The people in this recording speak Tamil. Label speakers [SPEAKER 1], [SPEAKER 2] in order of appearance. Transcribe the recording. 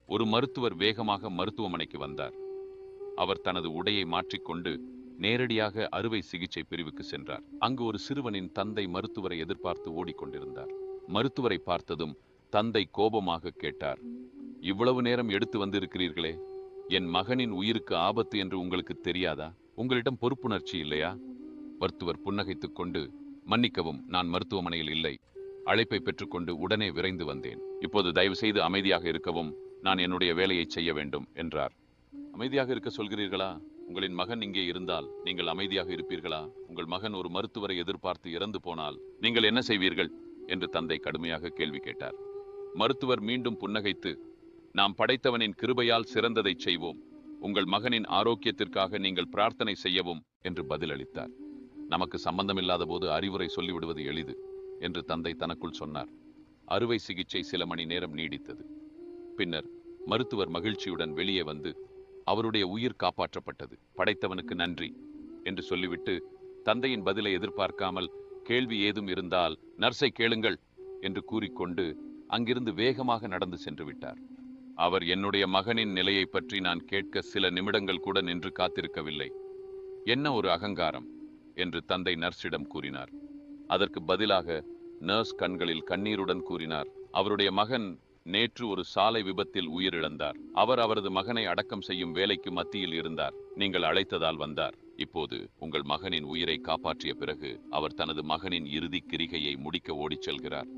[SPEAKER 1] ஒரு மருத்துவர் வேகமாக மருத்துவமனைக்கு வந்தார். அவர் தனது உடையை மாற்றிக்கொண்டு நேரடியாக அறுவை சிகிச்சை பிரிவுக்கு சென்றார். அங்கு ஒரு சிறுவனின் தந்தை மருத்துவரை எதிர்பார்த்து ஓடிக்கொண்டிருந்தார். மருத்துவரை பார்த்ததும் தந்தை கோபமாக கேட்டார், இவ்வளவு நேரம் எடுத்து வந்திருக்கிறீர்களே, என் மகனின் உயிருக்கு ஆபத்து என்று உங்களுக்கு தெரியாதா? உங்களிடம் பொறுப்புணர்ச்சி இல்லையா? மருத்துவர் புன்னகைத்துக் கொண்டு, மன்னிக்கவும், நான் மருத்துவமனையில் இல்லை. அழைப்பை பெற்றுக்கொண்டு உடனே விரைந்து வந்தேன். இப்போது தயவு செய்து அமைதியாக இருக்கவும், நான் என்னுடைய வேலையை செய்ய வேண்டும் என்றார். அமைதியாக இருக்க சொல்கிறீர்களா? உங்களின் மகன் இங்கே இருந்தால் நீங்கள் அமைதியாக இருப்பீர்களா? உங்கள் மகன் ஒரு மருத்துவரை எதிர்பார்த்து இறந்து போனால் நீங்கள் என்ன செய்வீர்கள் என்று தந்தை கடுமையாக கேள்வி கேட்டார். மருத்துவர் மீண்டும் புன்னகைத்து, நாம் படைத்தவனின் கிருபையால் சிறந்ததை செய்வோம். உங்கள் மகனின் ஆரோக்கியத்திற்காக நீங்கள் பிரார்த்தனை செய்யவும் என்று பதிலளித்தார். நமக்கு சம்பந்தமில்லாத போது அறிவுரை சொல்லிவிடுவது எளிது என்று தந்தை தனக்குள் சொன்னார். அறுவை சிகிச்சை சில மணி நேரம் நீடித்தது. பின்னர் மருத்துவர் மகிழ்ச்சியுடன் வெளியே வந்து, அவருடைய உயிர் காப்பாற்றப்பட்டது, படைத்தவனுக்கு நன்றி என்று சொல்லிவிட்டு, தந்தையின் பதிலை எதிர்பார்க்காமல், கேள்வி ஏதும் இருந்தால் நர்ஸை கேளுங்கள் என்று கூறிக்கொண்டு அங்கிருந்து வேகமாக நடந்து சென்று விட்டார். அவர் என்னுடைய மகனின் நிலையை பற்றி நான் கேட்க சில நிமிடங்கள் கூட நின்று காத்திருக்கவில்லை. என்ன ஒரு அகங்காரம் என்று தந்தை நர்ஸிடம் கூறினார். அதற்கு பதிலாக நர்ஸ் கண்களில் கண்ணீருடன் கூறினார், அவருடைய மகன் நேற்று ஒரு சாலை விபத்தில் உயிரிழந்தார். அவர் அவரது மகனை அடக்கம் செய்யும் வேலைக்கு மத்தியில் இருந்தார். நீங்கள் அழைத்ததால் வந்தார். இப்போது உங்கள் மகனின் உயிரை காப்பாற்றிய பிறகு அவர் தனது மகனின் இறுதி கிரிகையை முடிக்க ஓடிச் செல்கிறார்.